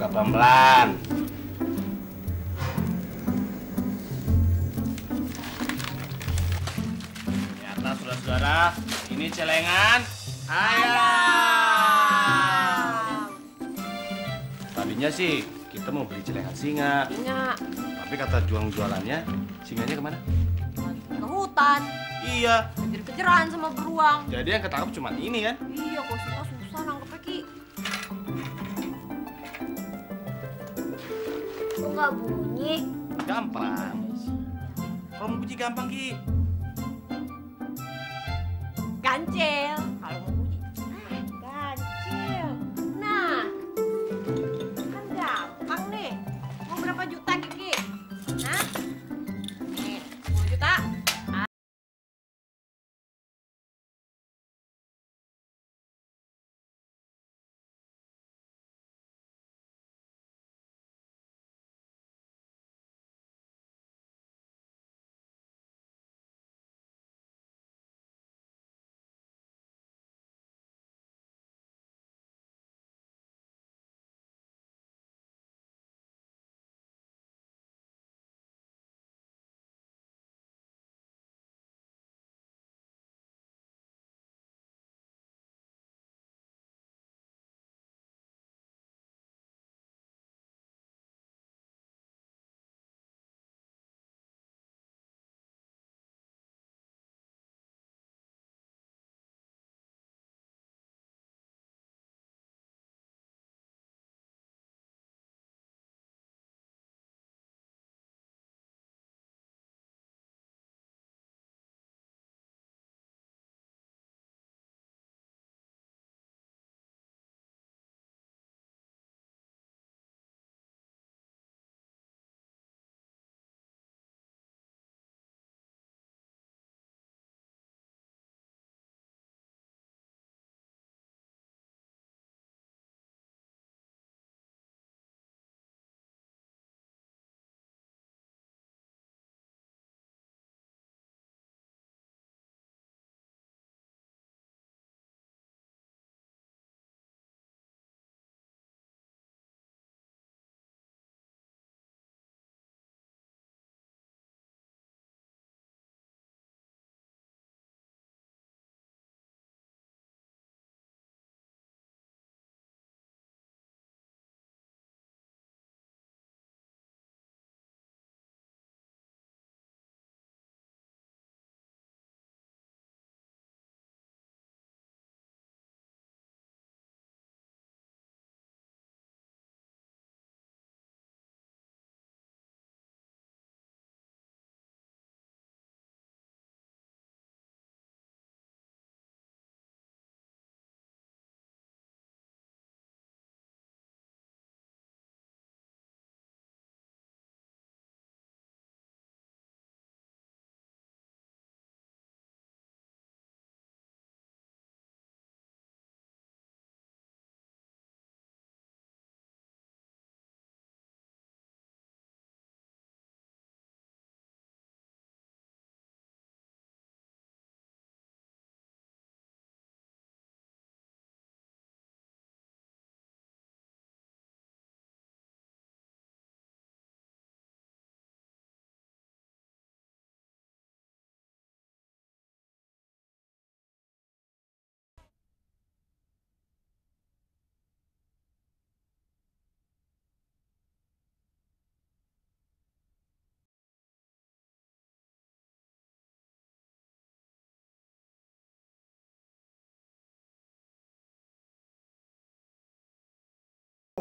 Buka pelan-pelan. Ternyata saudara-saudara, ini celengan ayam. Tadinya sih kita mau beli celengan singa. Tapi kata jualannya, singanya kemana? Ke hutan. Iya. Kejar-kejaran sama beruang. Jadi yang ketangkap cuma ini kan? Iya, kok susah nangkepnya, Ki. Kok nggak bunyi? Gampang. Kalau mau bunyi gampang, Ki. Gancel. Kalau mau bunyi. Gancel. Nah. Kan gampang nih. Mau berapa juta, Kiki? Hah? Nih, 10 juta.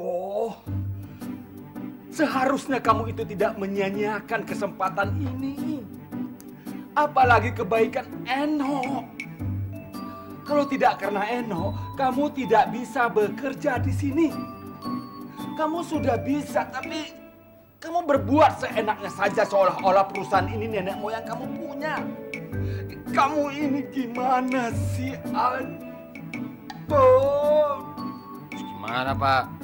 Oh, seharusnya kamu itu tidak menyia-nyiakan kesempatan ini. Apalagi kebaikan Eno. Kalau tidak karena Eno, kamu tidak bisa bekerja di sini. Kamu sudah bisa, tapi kamu berbuat seenaknya saja seolah-olah perusahaan ini nenek moyang kamu punya. Kamu ini gimana sih, Aldo? Gimana, Pak?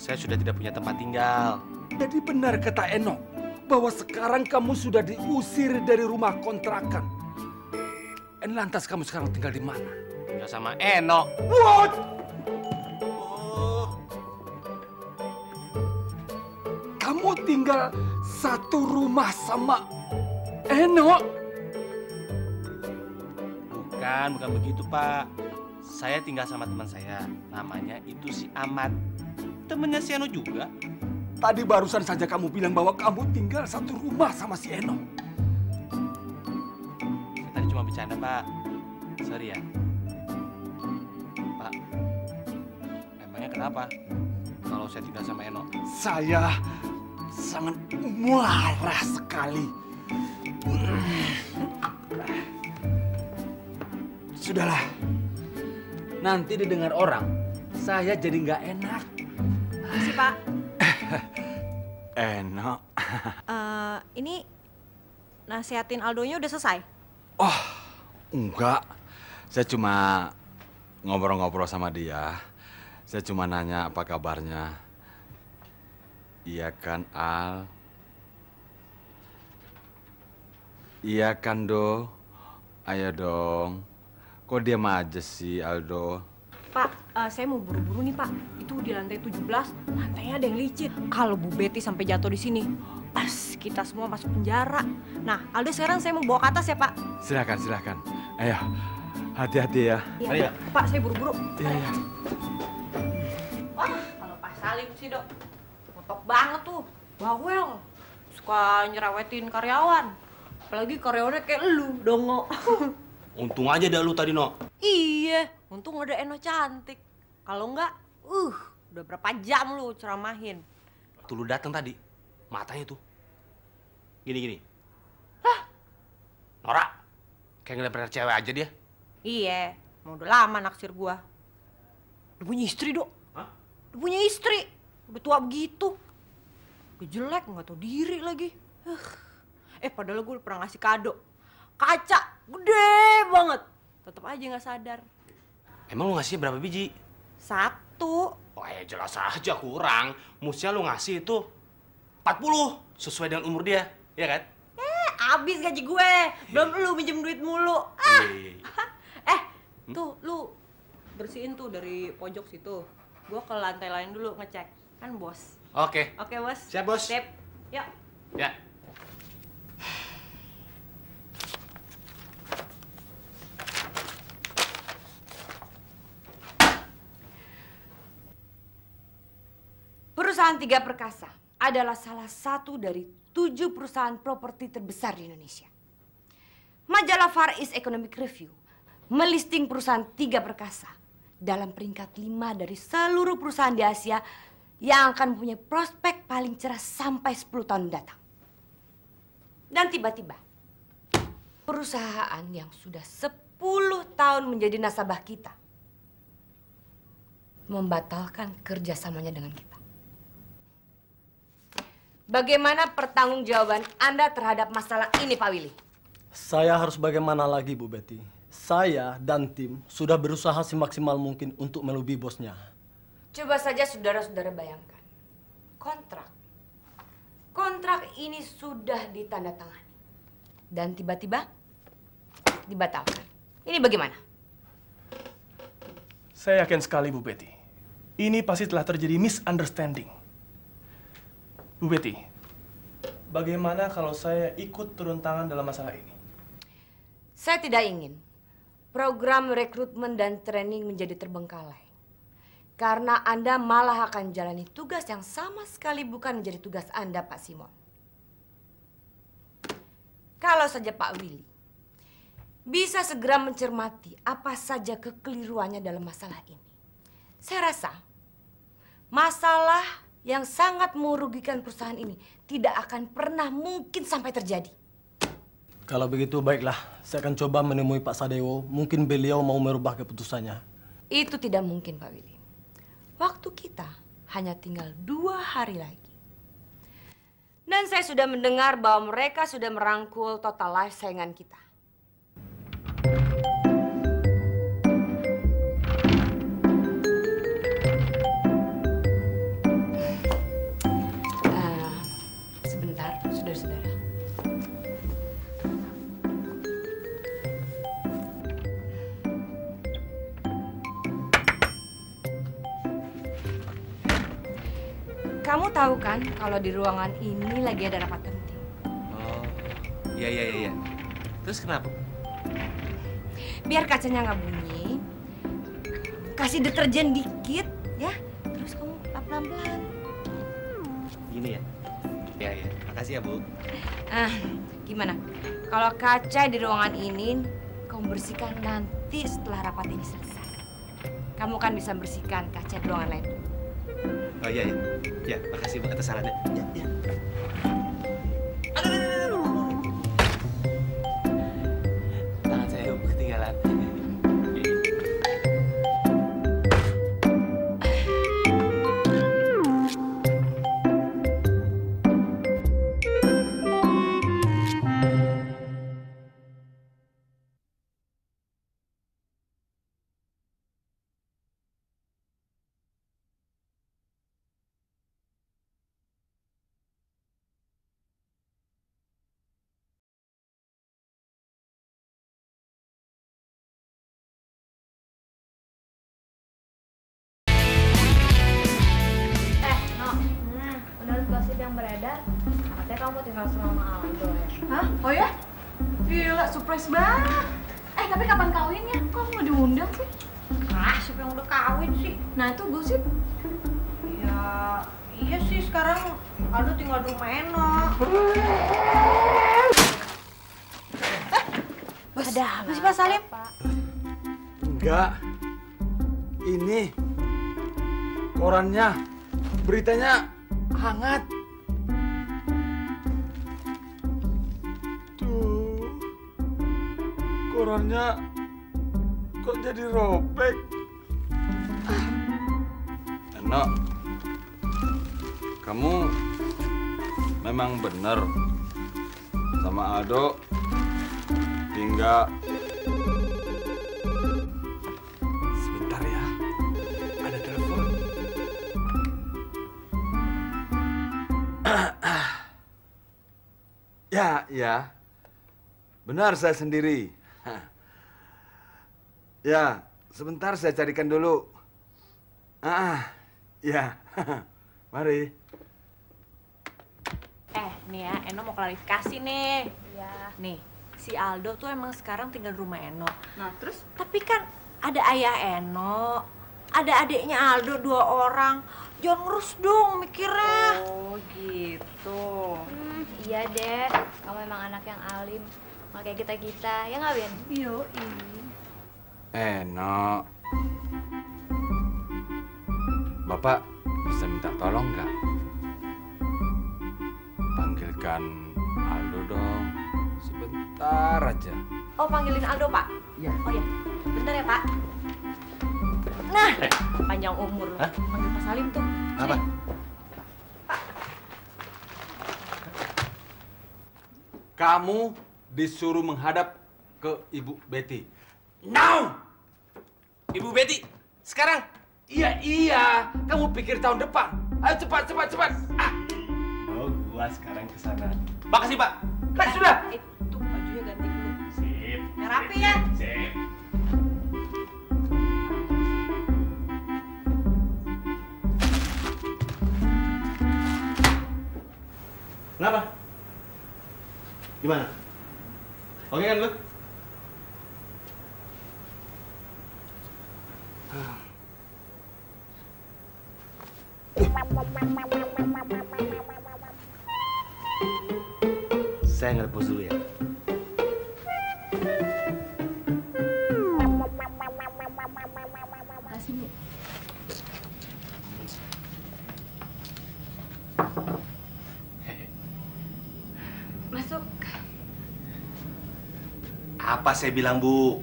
Saya sudah tidak punya tempat tinggal. Jadi benar kata Eno, bahwa sekarang kamu sudah diusir dari rumah kontrakan. Lantas kamu sekarang tinggal di mana? Tinggal sama Eno. What? kamu tinggal satu rumah sama Eno? Bukan begitu, Pak. Saya tinggal sama teman saya. Namanya itu si Ahmad. Temennya si Eno juga. Tadi barusan saja kamu bilang bahwa kamu tinggal satu rumah sama si Eno. Saya tadi cuma bercanda, Pak. Sorry ya. Pak, emangnya kenapa kalau saya tinggal sama Eno? Saya sangat marah sekali. Sudahlah, nanti didengar orang, saya jadi nggak enak. Sih, Pak. Enak. Ini nasihatin Aldonya udah selesai? Oh, enggak. Saya cuma ngobrol-ngobrol sama dia. Saya cuma nanya apa kabarnya. Iya kan, Al? Iya kan, Do? Ayo dong. Kok diam aja sih, Aldo? Pak, saya mau buru-buru nih, Pak. Itu di lantai 17, lantainya ada yang licin. Kalau Bu Betty sampai jatuh di sini, pas kita semua masuk penjara. Nah, Aldo sekarang saya mau bawa ke atas ya, Pak. Silakan, silakan. Ayo, hati-hati ya. Iya, Pak, saya buru-buru. Iya. Wah, kalau Pak Salim sih, Dok. Ngotot banget tuh. Bawel. Suka nyerewetin karyawan. Apalagi karyawannya kayak lu, dongo. Untung aja dah lu tadi, No. Iya, untung ada Eno cantik. Kalau enggak, udah berapa jam lu ceramahin. Waktu lu datang tadi, matanya tuh gini-gini. Norak, kayak ngeliat cewek aja dia. Iya, mau udah lama naksir gua. Udah punya istri, Dok. Hah? Udah punya istri. Udah tua begitu. Udah jelek, nggak tahu diri lagi. Padahal gue pernah ngasih kado. Kaca, gede banget. Tetep aja nggak sadar. Emang lu ngasih berapa biji? 1. Oh ya jelas aja kurang. Mestinya lu ngasih itu 40 sesuai dengan umur dia, ya kan? Abis gaji gue. Belum lu minjem duit mulu. Tuh lu bersihin tuh dari pojok situ. Gue ke lantai lain dulu ngecek. Kan bos. Oke. Oke, bos. Siap, Bos. Sip. Yuk. Ya. Perusahaan Tiga Perkasa adalah salah satu dari 7 perusahaan properti terbesar di Indonesia. Majalah Far East Economic Review melisting perusahaan Tiga Perkasa dalam peringkat 5 dari seluruh perusahaan di Asia yang akan mempunyai prospek paling cerah sampai 10 tahun mendatang. Dan tiba-tiba, perusahaan yang sudah 10 tahun menjadi nasabah kita membatalkan kerjasamanya dengan kita. Bagaimana pertanggungjawaban Anda terhadap masalah ini, Pak Willy? Saya harus bagaimana lagi, Bu Betty? Saya dan tim sudah berusaha semaksimal mungkin untuk melobi bosnya. Coba saja saudara-saudara bayangkan. Kontrak ini sudah ditandatangani. Dan tiba-tiba dibatalkan. Ini bagaimana? Saya yakin sekali, Bu Betty. Ini pasti telah terjadi misunderstanding. Bu Betty, bagaimana kalau saya ikut turun tangan dalam masalah ini? Saya tidak ingin program rekrutmen dan training menjadi terbengkalai. Karena Anda malah akan jalani tugas yang sama sekali bukan menjadi tugas Anda, Pak Simon. Kalau saja Pak Willy bisa segera mencermati apa saja kekeliruannya dalam masalah ini. Saya rasa masalah yang sangat merugikan perusahaan ini tidak akan pernah mungkin sampai terjadi. Kalau begitu, baiklah. Saya akan coba menemui Pak Sadewo. Mungkin beliau mau merubah keputusannya. Itu tidak mungkin, Pak Willy. Waktu kita hanya tinggal 2 hari lagi. Dan saya sudah mendengar bahwa mereka sudah merangkul Total Life saingan kita. Sebentar, saudara-saudara. Kamu tahu kan kalau di ruangan ini lagi ada rapat penting? Oh, iya. Terus kenapa? Biar kacanya nggak bunyi, kasih deterjen dikit ya, terus kamu lap pelan-pelan. Gini ya? Iya. Makasih ya, Bu. Gimana? Kalau kaca di ruangan ini kamu bersihkan nanti setelah rapat ini selesai. Kamu kan bisa bersihkan kaca di ruangan lain. Oh iya. Ya, makasih Bu atas sarannya. Ya. Tangan saya ketinggalan. Menurut gosip yang beredar, katanya kamu tinggal sama Aldo ya? Hah? Oh ya? Gila, surprise banget. Tapi kapan kawinnya? Kok nggak diundang sih? Siapa yang udah kawin sih? Nah itu gosip. Ya, iya sih sekarang Aldo tinggal di rumah Eno. Bos, apa sih Pak Salim? Enggak. Ini korannya, beritanya hangat. Tuh, korannya kok jadi robek. Eno, kamu memang benar sama Aldo tinggal. Sebentar ya, ada telepon. Ya, benar saya sendiri. Ya, sebentar saya carikan dulu. Ya, mari. Nih ya, Eno mau klarifikasi nih. Iya. Nih, si Aldo tuh emang sekarang tinggal di rumah Eno. Nah terus? Tapi kan ada ayah Eno, ada adiknya Aldo 2 orang. Jangan ngurus dong mikirnya. Oh gitu. Iya deh, kamu emang anak yang alim. Nggak kayak kita-kita, ya nggak Ben? Yoi. Eno, Bapak bisa minta tolong nggak? Panggilkan Aldo dong, sebentar aja. Oh, panggilin Aldo, Pak? Iya. Oh ya, bentar ya, Pak. Nah, panjang umur. Hah? Panggil Pak Salim tuh. Apa? Kamu disuruh menghadap ke Ibu Betty. Now! Ibu Betty, sekarang. Iya. Kamu pikir tahun depan? Ayo cepat. Oh, gua sekarang ke sana. Makasih, Pak. Sudah. Itu bajunya ganti dulu. Sip. Yang rapi ya. Sip. Kenapa? Gimana? Oke kan, Bu? Saya nge-pause dulu ya. Makasih Bu. Masuk. Apa saya bilang, Bu?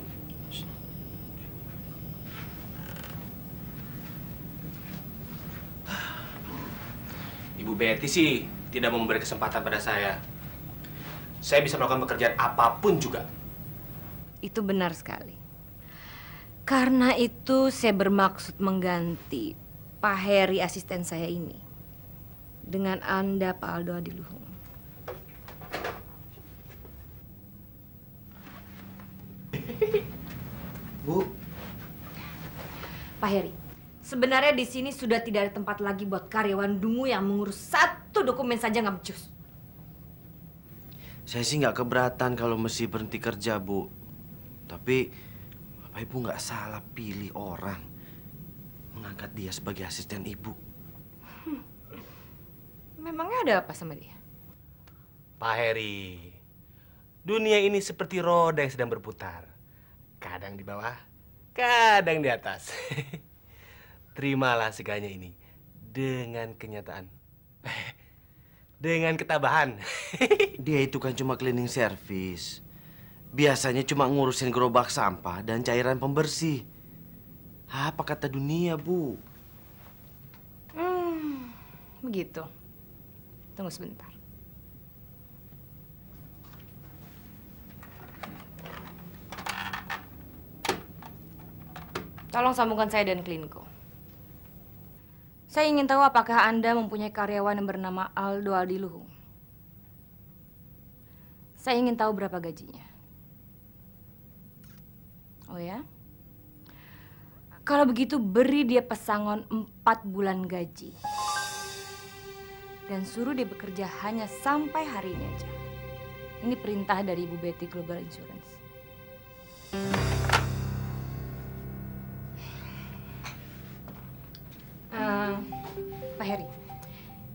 Ibu Betty sih tidak mau memberi kesempatan pada saya. Saya bisa melakukan pekerjaan apapun juga. Itu benar sekali. Karena itu saya bermaksud mengganti Pak Heri asisten saya ini dengan Anda Pak Aldo Adiluhung. Bu, Pak Heri, Sebenarnya di sini sudah tidak ada tempat lagi buat karyawan dungu yang mengurus satu dokumen saja nggak becus. Saya sih nggak keberatan kalau mesti berhenti kerja, Bu. Tapi Bapak Ibu nggak salah pilih orang mengangkat dia sebagai asisten Ibu. Memangnya ada apa sama dia? Pak Heri, dunia ini seperti roda yang sedang berputar. Kadang di bawah, kadang di atas. Terimalah segalanya ini dengan kenyataan. Dengan ketabahan. Dia itu kan cuma cleaning service. Biasanya cuma ngurusin gerobak sampah dan cairan pembersih. Apa kata dunia, Bu? Begitu. Tunggu sebentar. Tolong sambungkan saya dan Klinko. Saya ingin tahu apakah Anda mempunyai karyawan yang bernama Aldo Aldiluhu. Saya ingin tahu berapa gajinya. Oh ya? Kalau begitu beri dia pesangon 4 bulan gaji. Dan suruh dia bekerja hanya sampai hari ini aja. Ini perintah dari Ibu Betty Global Insurance. Pak Heri,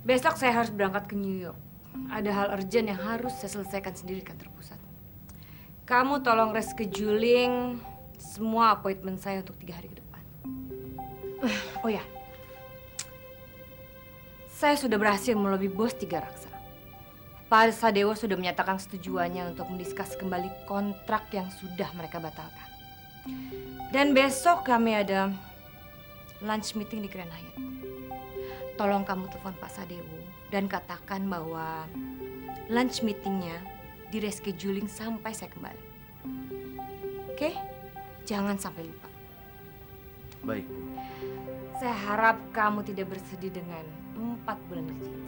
besok saya harus berangkat ke New York. Ada hal urgent yang harus saya selesaikan sendiri di kantor pusat. Kamu tolong rescheduling semua appointment saya untuk 3 hari ke depan. Oh ya, saya sudah berhasil melobi bos Tiga Raksa. Pak Sadewo sudah menyatakan setujuannya untuk mendiskus kembali kontrak yang sudah mereka batalkan. Dan besok kami ada lunch meeting di Grand Hyatt. Tolong kamu telepon Pak Sadewo dan katakan bahwa lunch meetingnya di rescheduling sampai saya kembali. Oke? Jangan sampai lupa. Baik. Saya harap kamu tidak bersedih dengan 4 bulan gaji itu.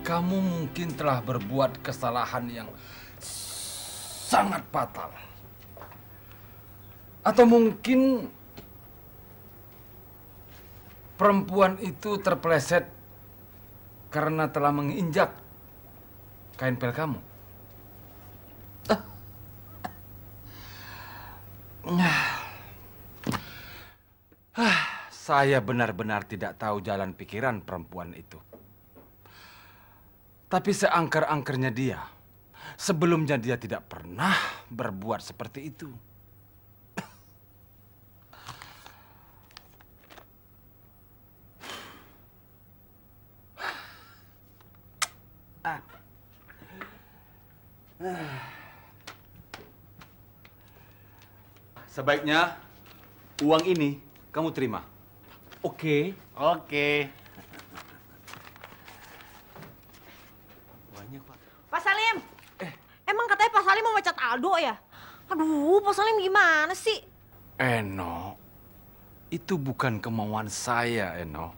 Kamu mungkin telah berbuat kesalahan yang sangat fatal. Atau mungkin perempuan itu terpeleset karena telah menginjak kain pel kamu. Saya benar-benar tidak tahu jalan pikiran perempuan itu. Tapi seangker-angkernya dia, sebelumnya dia tidak pernah berbuat seperti itu. Sebaiknya uang ini kamu terima. Oke? Oke. Banyak, Pak. Pak Salim! Emang katanya Pak Salim mau mecat Aldo ya? Aduh, Pak Salim gimana sih? Eno, itu bukan kemauan saya, Eno.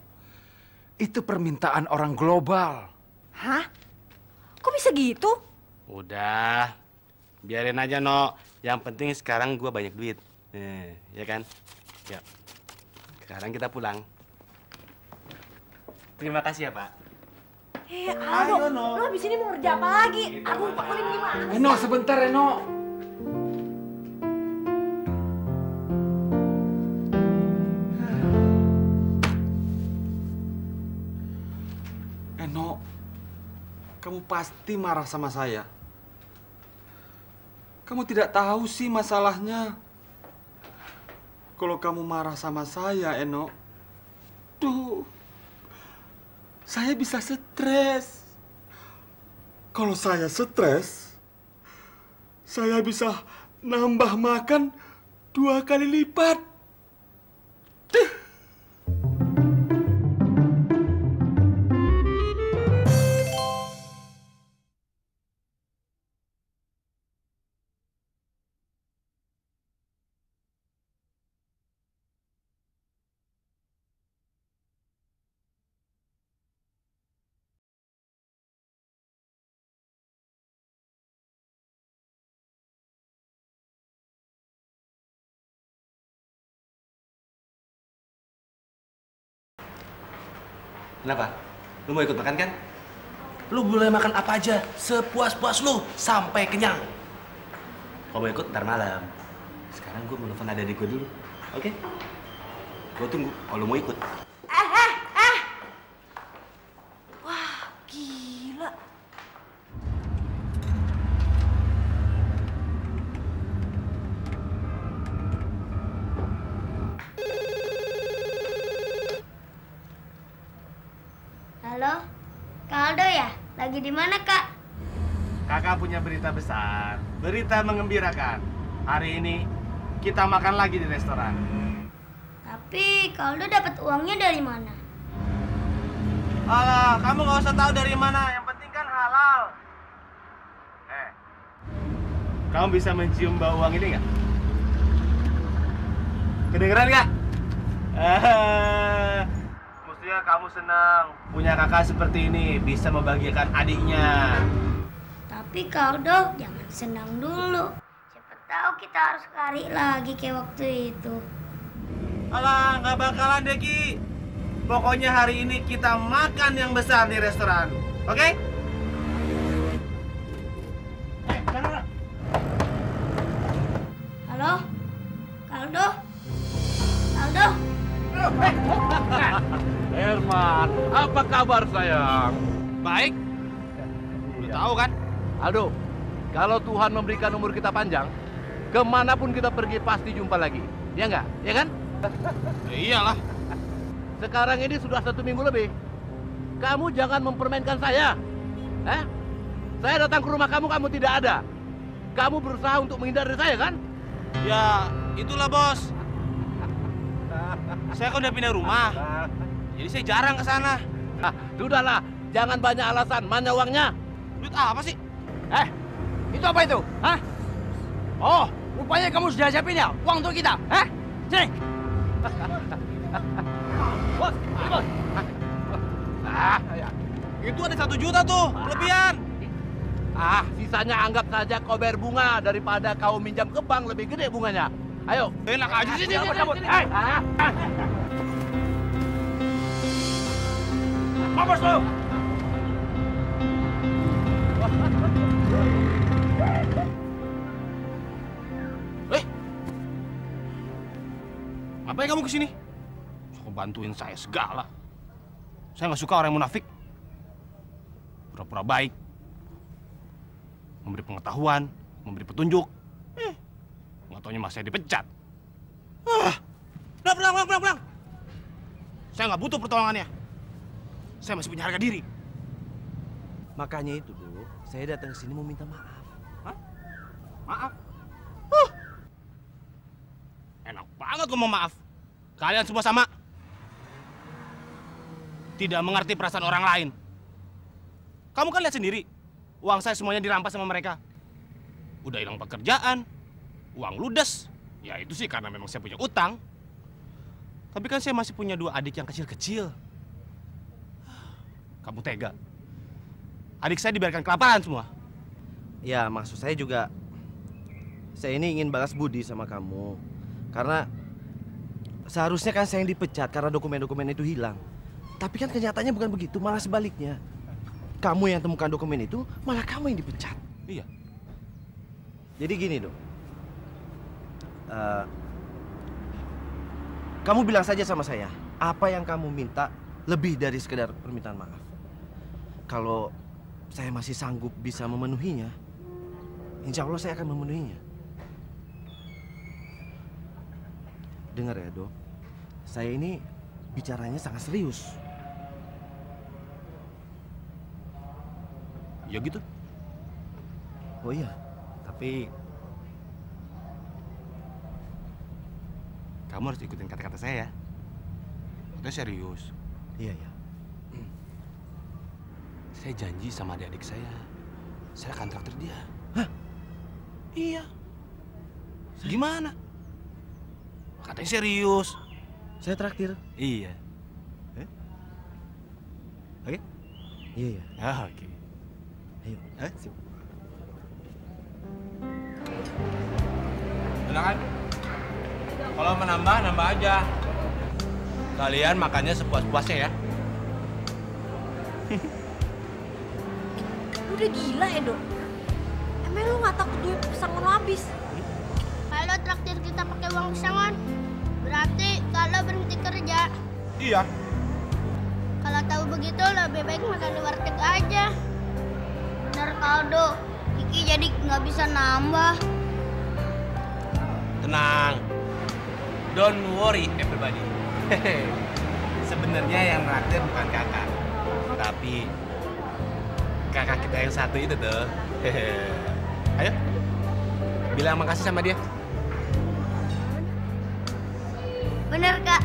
Itu permintaan orang global. Hah? Kok bisa gitu? Udah. Biarin aja, No. Yang penting sekarang gua banyak duit. Ya kan? Ya. Sekarang kita pulang. Terima kasih ya, Pak. Aldo, lo abis ini mau kerja apa lagi? Aduh, Pak Salim gimana? Eno, sebentar, Eno. Eno, kamu pasti marah sama saya. Kamu tidak tahu sih masalahnya. Kalau kamu marah sama saya, Eno, saya bisa stres. Kalau saya stres, saya bisa nambah makan 2 kali lipat. Kenapa? Lu mau ikut makan kan? Lu boleh makan apa aja, sepuas-puas lu, sampai kenyang. Kalau mau ikut, ntar malam. Sekarang gue mau nelfon adik gue dulu, oke? Gue tunggu kalau lu mau ikut. Wah, gila. Halo, Kak Aldo ya? Lagi di mana, Kak? Kakak punya berita besar, berita mengembirakan. Hari ini kita makan lagi di restoran. Tapi Kak Aldo dapat uangnya dari mana? Alah, kamu nggak usah tahu dari mana. Yang penting kan halal. Kamu bisa mencium bau uang ini nggak? Kedengeran nggak? Mestinya kamu senang punya kakak seperti ini, bisa membahagiakan adiknya. Tapi Kak Aldo jangan senang dulu. Siapa tahu kita harus lari lagi kayak waktu itu. Alah, nggak bakalan deh, Ki. Pokoknya hari ini kita makan yang besar di restoran. Oke? Halo? Kak Aldo? Kak Aldo? Herman, apa kabar sayang? Baik. Lu tahu kan? Aldo, kalau Tuhan memberikan umur kita panjang, kemanapun kita pergi pasti jumpa lagi. Ya nggak? Ya kan? Ya iyalah. Sekarang ini sudah 1 minggu lebih. Kamu jangan mempermainkan saya. Saya datang ke rumah kamu, kamu tidak ada. Kamu berusaha untuk menghindar dari saya, kan? Ya, itulah bos. Saya kan udah pindah rumah. Jadi saya jarang ke sana. Sudahlah, jangan banyak alasan. Mana uangnya? Duit apa sih? Itu apa itu? Hah? Oh, rupanya kamu sudah siapin ya uang untuk kita? Sini. Bos, ini bos. Itu ada 1 juta tuh, kelebihan. Sisanya anggap saja kau bayar bunga daripada kau minjam ke bank lebih gede bunganya. Ayo. Enak aja sih. Cabut. Mampus lu. Ngapain kamu kesini? Suka bantuin saya segala. Saya nggak suka orang yang munafik. Pura-pura baik. Memberi pengetahuan, memberi petunjuk. Nggak taunya mas saya dipecat. Pulang. Saya nggak butuh pertolongannya. Saya masih punya harga diri. Makanya itu, Dok. Saya datang ke sini mau minta maaf. Maaf? Enak banget ngomong maaf. Kalian semua sama. Tidak mengerti perasaan orang lain. Kamu kan lihat sendiri. Uang saya semuanya dirampas sama mereka. Udah hilang pekerjaan. Uang ludes. Ya itu sih karena memang saya punya utang. Tapi kan saya masih punya 2 adik yang kecil-kecil. Kamu tega. Adik saya dibiarkan kelaparan semua. Ya, maksud saya juga, saya ini ingin balas budi sama kamu. Karena seharusnya kan saya yang dipecat karena dokumen-dokumen itu hilang. Tapi kan kenyataannya bukan begitu, malah sebaliknya. Kamu yang temukan dokumen itu, malah kamu yang dipecat. Iya. Jadi gini, Dok. Kamu bilang saja sama saya, apa yang kamu minta lebih dari sekedar permintaan maaf. Kalau saya masih sanggup bisa memenuhinya, insya Allah saya akan memenuhinya. Dengar ya, Dok. Saya ini bicaranya sangat serius. Ya gitu. Oh iya, tapi kamu harus ikutin kata-kata saya. Itu serius. iya ya. Saya janji sama adik-adik saya akan traktir dia. Hah? Iya. Gimana? Katanya serius. Saya traktir. Iya. Oke? Iya ya. Ah, oke. Ayo. Sip. Silakan. Kalau menambah, nambah aja. Kalian makannya sepuas-puasnya ya. Lu udah gila ya, Dok? Emang lu gak takut duit pesangon lu habis? Kalau traktir kita pakai uang pesangon, berarti kalau berhenti kerja. Iya. Kalau tahu begitu lebih baik makan di warteg aja. Bener Kaldo, Kiki jadi nggak bisa nambah. Tenang. Don't worry everybody. Sebenarnya yang traktir bukan kakak, tapi kakak kita yang satu itu tuh. Ayo, bilang makasih sama dia. Bener Kak.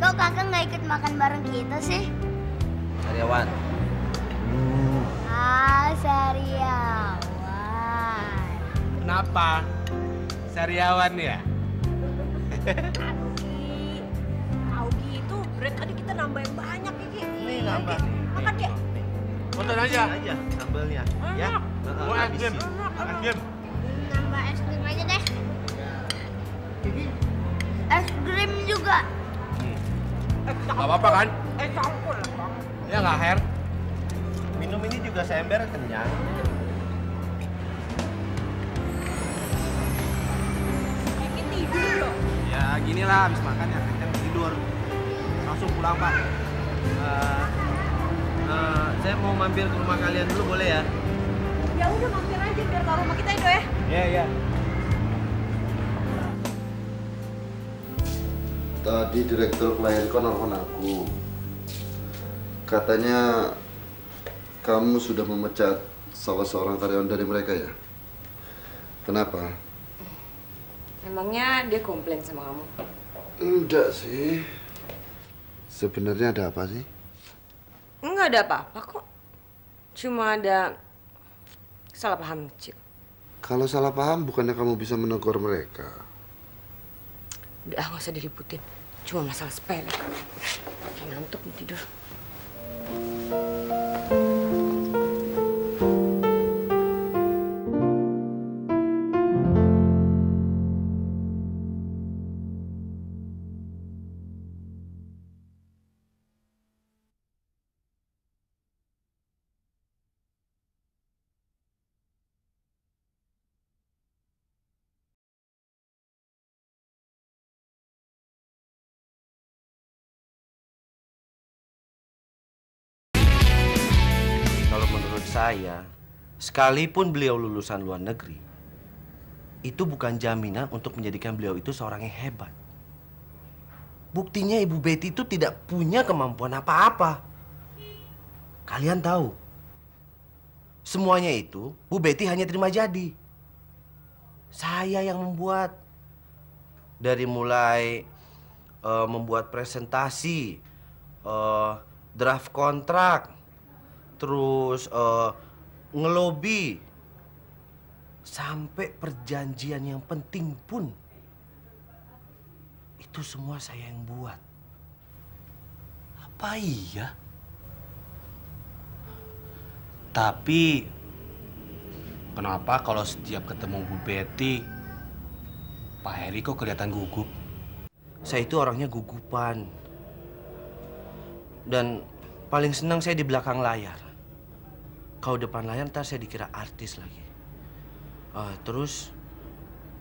Kok kakak nggak ikut makan bareng kita sih? Karyawan. Sariawan. Kenapa? Sariawan ya? Tahu gitu, bread tadi kita nambah yang banyak, Kiki. Nih nambah. Makan dia. Foto aja. Aja sambelnya. Ya. Mau es krim? Es krim? Nambah es krim aja deh. Es krim juga. Gak apa-apa kan? Campur lah, Bang. Ya nggak, Her? Minum ini juga seember kenyang. Kiki tidur loh. Ya gini lah, habis makan ya kenyang tidur. Langsung pulang Pak. Saya mau mampir ke rumah kalian dulu boleh ya? Ya udah mampir aja biar ke rumah kita, Edo ya. Iya iya. Tadi direktur klienku nelfon aku. Katanya kamu sudah memecat salah seorang karyawan dari mereka ya? Kenapa? Emangnya dia komplain sama kamu? Enggak sih. Sebenarnya ada apa sih? Enggak ada apa-apa kok. Cuma ada salah paham kecil. Kalau salah paham bukannya kamu bisa menegur mereka? Udah nggak usah diributin. Cuma masalah sepele. Kayak ngantuk mau tidur. Saya, sekalipun beliau lulusan luar negeri, itu bukan jaminan untuk menjadikan beliau itu seorang yang hebat. Buktinya Ibu Betty itu tidak punya kemampuan apa-apa. Kalian tahu, semuanya itu Bu Betty hanya terima jadi. Saya yang membuat. Dari mulai membuat presentasi, draft kontrak, terus ngelobi, sampai perjanjian yang penting pun itu semua saya yang buat. Apa iya? Tapi kenapa kalau setiap ketemu Bu Betty, Pak Heri kok kelihatan gugup? Saya itu orangnya gugupan. Dan paling senang saya di belakang layar. Kalau depan layar ntar saya dikira artis lagi. Terus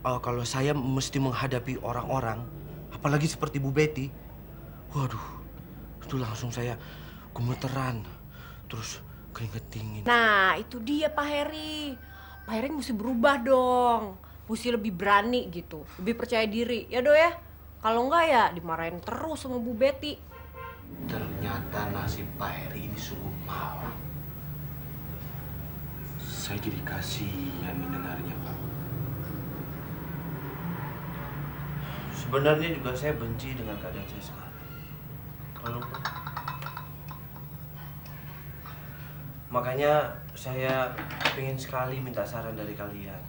kalau saya mesti menghadapi orang-orang, apalagi seperti Bu Betty, waduh, itu langsung saya gemeteran, terus keringet dingin. Nah, itu dia Pak Heri. Pak Heri mesti berubah dong. Mesti lebih berani gitu, lebih percaya diri. Ya Do ya? Kalau enggak ya dimarahin terus sama Bu Betty. Ternyata nasib Pak Heri ini sungguh malang. Saya jadi kasihan mendengarnya, Pak. Sebenarnya juga saya benci dengan keadaan saya sekarang. Walaupun makanya saya ingin sekali minta saran dari kalian.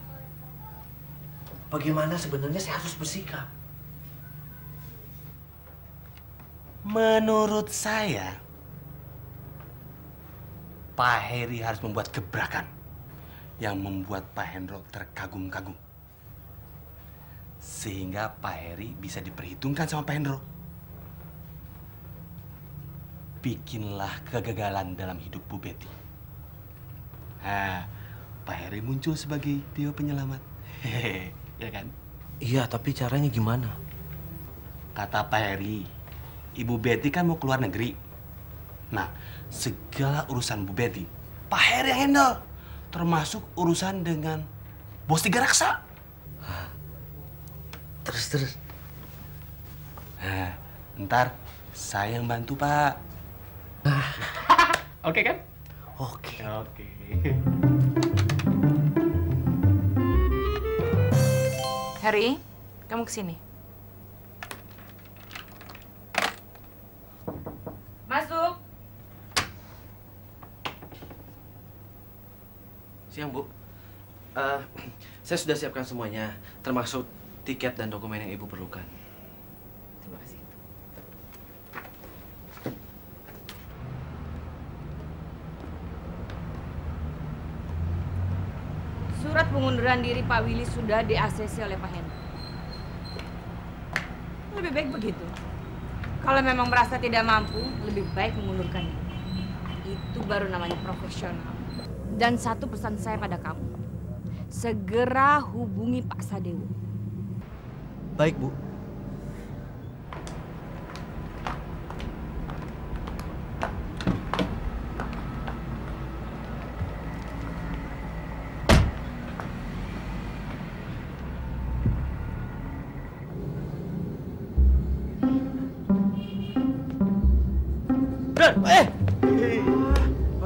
Bagaimana sebenarnya saya harus bersikap? Menurut saya, Pak Heri harus membuat gebrakan yang membuat Pak Hendro terkagum-kagum. Sehingga Pak Heri bisa diperhitungkan sama Pak Hendro. bikinlah kegagalan dalam hidup Bu Betty. Pak Heri muncul sebagai dewa penyelamat. Hehehe, ya kan? Iya, tapi caranya gimana? Kata Pak Heri, Ibu Betty kan mau keluar negeri. Nah, segala urusan Bu Betty, Pak Heri yang handle. Termasuk urusan dengan bos tiga raksa. Terus. Nah, ntar saya yang bantu, Pak. Oke kan? Oke. Harry, kamu kesini. Masuk. Siang, Bu. Saya sudah siapkan semuanya, termasuk tiket dan dokumen yang Ibu perlukan. Terima kasih. Surat pengunduran diri Pak Willy sudah di-ACC oleh Pak Hendra. Lebih baik begitu. Kalau memang merasa tidak mampu, lebih baik mengundurkan diri. Itu baru namanya profesional. Dan satu pesan saya pada kamu. Segera hubungi Pak Sadewo. Baik, Bu.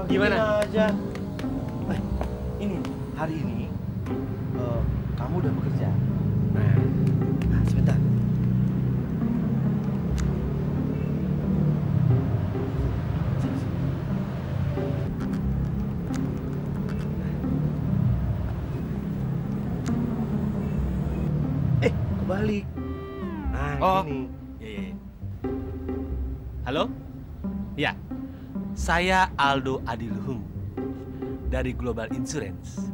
Gimana? Aja. Ini hari ini kamu udah bekerja. Nah, sebentar. Kebalik. Nah, ini. Iya. Halo? Ya. Saya Aldo Adiluhung dari Global Insurance.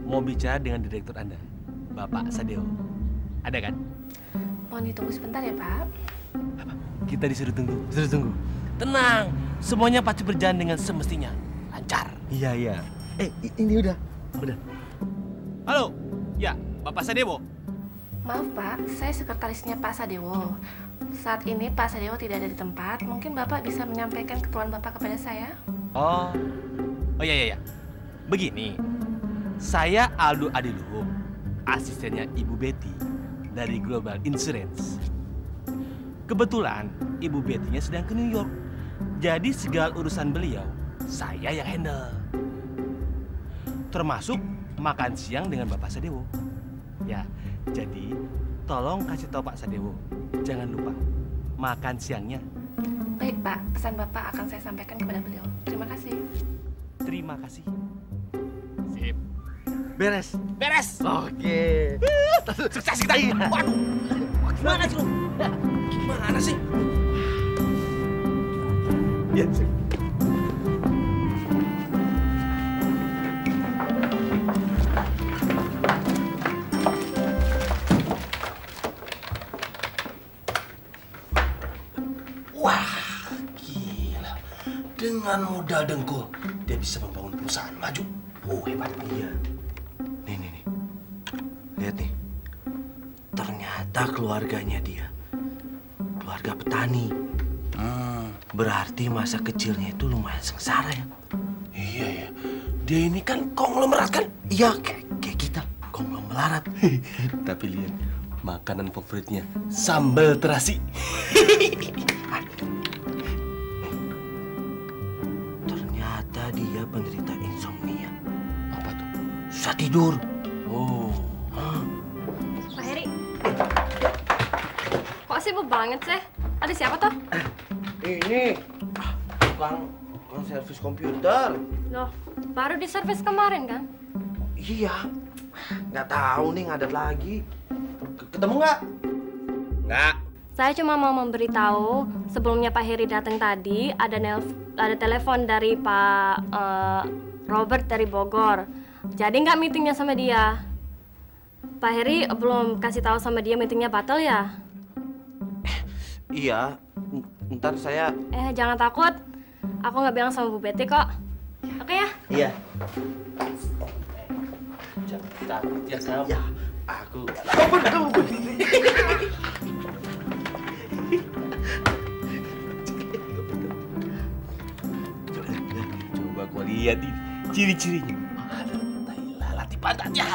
Mau bicara dengan direktur Anda, Bapak Sadewo. Ada kan? Mohon ditunggu sebentar ya, Pak. Kita disuruh tunggu. Tenang, semuanya pasti berjalan dengan semestinya. Lancar. Iya. Ini udah. Halo? Ya, Bapak Sadewo. Maaf, Pak. Saya sekretarisnya Pak Sadewo. Saat ini Pak Sadewo tidak ada di tempat. Mungkin Bapak bisa menyampaikan keperluan Bapak kepada saya? Oh iya. Begini, saya Aldo Adiluhung, asistennya Ibu Betty dari Global Insurance. Kebetulan Ibu Betty-nya sedang ke New York. Jadi segala urusan beliau, saya yang handle. Termasuk makan siang dengan Bapak Sadewo. Ya, jadi tolong kasih tahu Pak Sadewo, jangan lupa makan siangnya. Baik, Pak. Pesan Bapak akan saya sampaikan kepada beliau. Terima kasih. Terima kasih. Sip. Beres. Oke. Sukses kita. Waduh. Gimana sih lu? Gimana sih? Ya, sip. Dengan modal dengkul, dia bisa membangun perusahaan maju. Oh, hebat. Iya. Nih. Lihat nih. Ternyata keluarganya dia keluarga petani. Berarti masa kecilnya itu lumayan sengsara ya. Iya ya. Dia ini kan konglomerat kan? Iya, kayak kita konglomerat. Tapi lihat, makanan favoritnya sambal terasi. Ternyata dia penderita insomnia. Apa tuh? Susah tidur. Oh. Pak Heri. Kok sibuk banget sih? Ada siapa tuh? Ini tukang servis komputer. Loh, baru diservis kemarin kan? Iya. Nggak tahu nih ngadat lagi. Ketemu nggak? Nggak. Saya cuma mau memberitahu sebelumnya Pak Heri datang tadi ada telepon dari Pak Robert dari Bogor. Jadi nggak meetingnya sama dia. Pak Heri belum kasih tahu sama dia meetingnya batal ya? Iya. ntar saya... Jangan takut. Aku nggak bilang sama Bu Betty kok. Oke ya? Iya. Takut ya kamu? Ya, aku... Coba kau lihat ini ciri-cirinya. Ada tai lalat di pantatnya.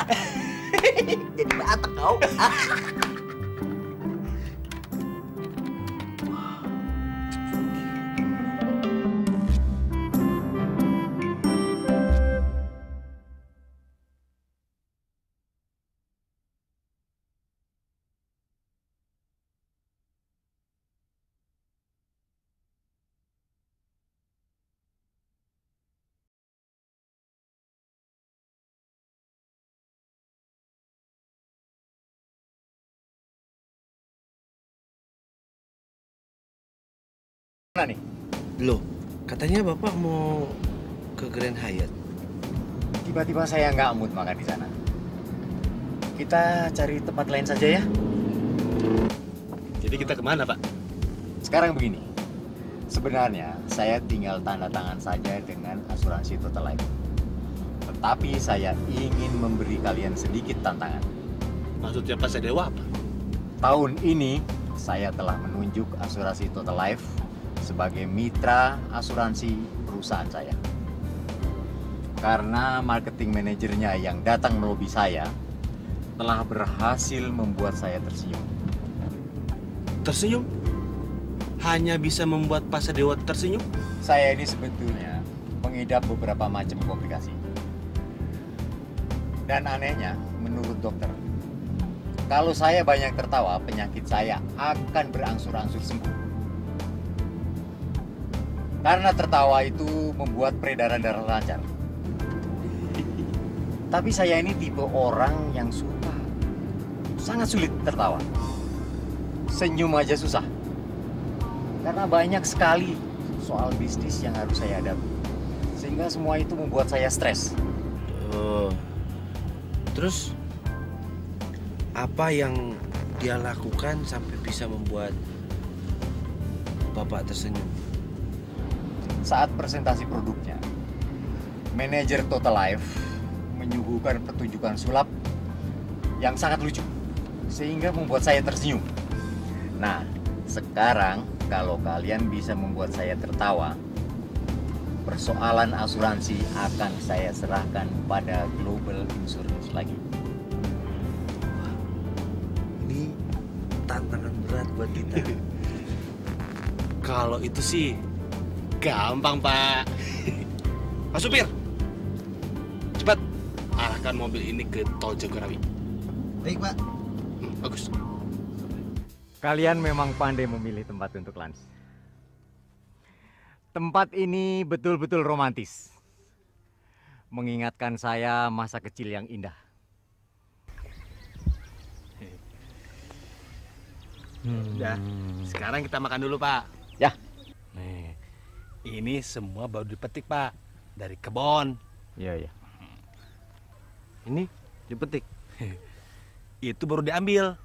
Jadi batak kau. Mana nih? Loh, katanya Bapak mau ke Grand Hyatt. Tiba-tiba saya nggak mood makan di sana. Kita cari tempat lain saja ya. Jadi kita kemana, Pak? Sekarang begini. Sebenarnya saya tinggal tanda tangan saja dengan asuransi Total Life. Tetapi saya ingin memberi kalian sedikit tantangan. Maksudnya Pak Sadewa apa? Tahun ini saya telah menunjuk asuransi Total Life sebagai mitra asuransi perusahaan saya. Karena marketing manajernya yang datang melobi saya telah berhasil membuat saya tersenyum. Tersenyum? Hanya bisa membuat Pak Sadewa tersenyum? Saya ini sebetulnya mengidap beberapa macam komplikasi. Dan anehnya, menurut dokter, kalau saya banyak tertawa, penyakit saya akan berangsur-angsur sembuh. Karena tertawa itu membuat peredaran darah lancar. Tapi saya ini tipe orang yang sangat sulit tertawa. Senyum aja susah. Karena banyak sekali soal bisnis yang harus saya hadapi. Sehingga semua itu membuat saya stres. Oh. Terus apa yang dia lakukan sampai bisa membuat Bapak tersenyum? Saat presentasi produknya, manajer Total Life menyuguhkan pertunjukan sulap yang sangat lucu, sehingga membuat saya tersenyum. Nah, sekarang kalau kalian bisa membuat saya tertawa, persoalan asuransi akan saya serahkan pada Global Insurance lagi. Ini tantangan berat buat kita. Kalau itu sih gampang, Pak. Pak Supir, cepat arahkan mobil ini ke Tol Jagorawi. Baik, Pak. Bagus. Kalian memang pandai memilih tempat untuk lunch. Tempat ini betul-betul romantis. Mengingatkan saya masa kecil yang indah. Udah, sekarang kita makan dulu, Pak. Ya. Nih, ini semua baru dipetik, Pak, dari kebun. Iya, iya. Ini dipetik. Itu baru diambil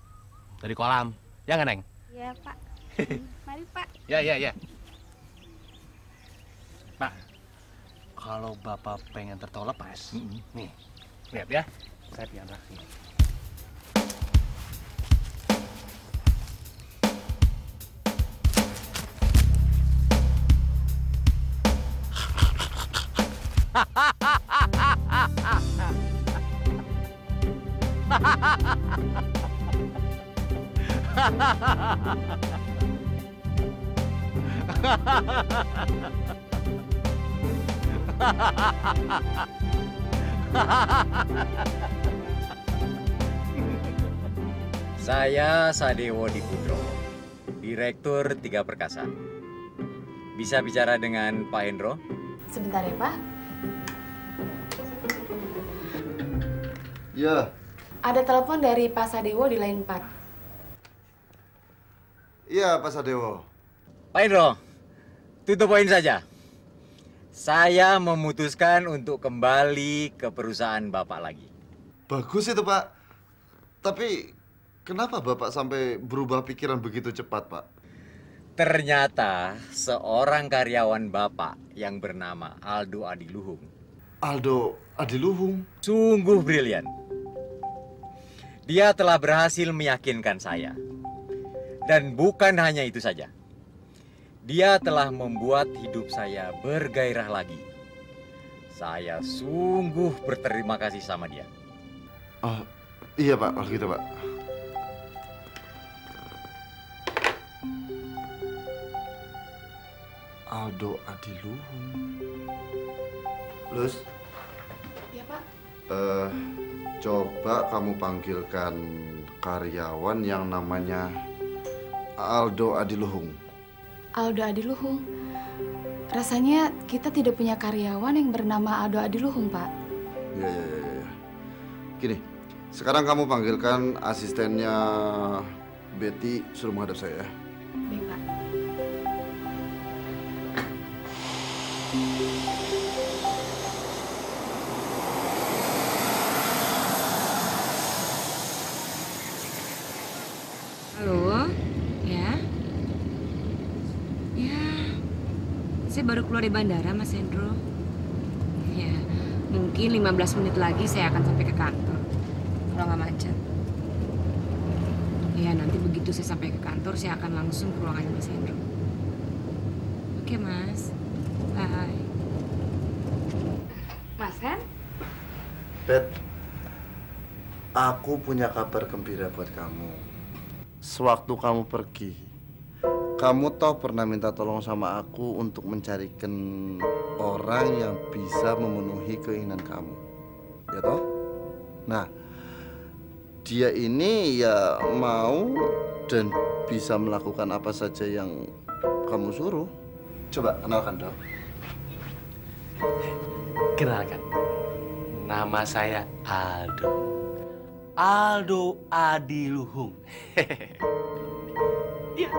dari kolam. Ya nggak, Neng? Iya, Pak. Mari, Pak. Ya, ya, ya. Pak, kalau Bapak pengen tertawa lepas, nih, lihat ya, saya punya rahasia. Saya Sadewo Diputro, Direktur Tiga Perkasa. Bisa bicara dengan Pak Hendro? Sebentar ya, Pak. Ya, Ada telepon dari Pak Sadewo di line 4. iya Pak Sadewo. Pak Hendro, tutup poin saja. Saya memutuskan untuk kembali ke perusahaan Bapak lagi. Bagus itu Pak. Tapi kenapa Bapak sampai berubah pikiran begitu cepat Pak? Ternyata seorang karyawan Bapak yang bernama Aldo Adiluhung. Aldo Adiluhung? Sungguh brilian. Dia telah berhasil meyakinkan saya. Dan bukan hanya itu saja. Dia telah membuat hidup saya bergairah lagi. Saya sungguh berterima kasih sama dia. Oh, iya Pak, kalau gitu Pak. Aldo Adiluhung. Lus? Iya, Pak. Coba kamu panggilkan karyawan yang namanya Aldo Adiluhung. Aldo Adiluhung. Rasanya kita tidak punya karyawan yang bernama Aldo Adiluhung, Pak. Ya. Gini, sekarang kamu panggilkan asistennya Betty, suruh menghadap saya ya. Baik, Pak. Halo, ya? Ya, saya baru keluar dari bandara, Mas Hendro. Ya, mungkin 15 menit lagi saya akan sampai ke kantor. Kalau nggak macet. Ya, nanti begitu saya sampai ke kantor, saya akan langsung ke ruangan Mas Hendro. Oke, Mas. Bye. Mas, kan? Bet, aku punya kabar gembira buat kamu. Sewaktu kamu pergi, kamu toh pernah minta tolong sama aku untuk mencarikan orang yang bisa memenuhi keinginan kamu, ya toh? Nah, dia ini ya mau dan bisa melakukan apa saja yang kamu suruh. Coba kenalkan dong. Kenalkan, nama saya Aldo. Aldo Adiluhung. Iya.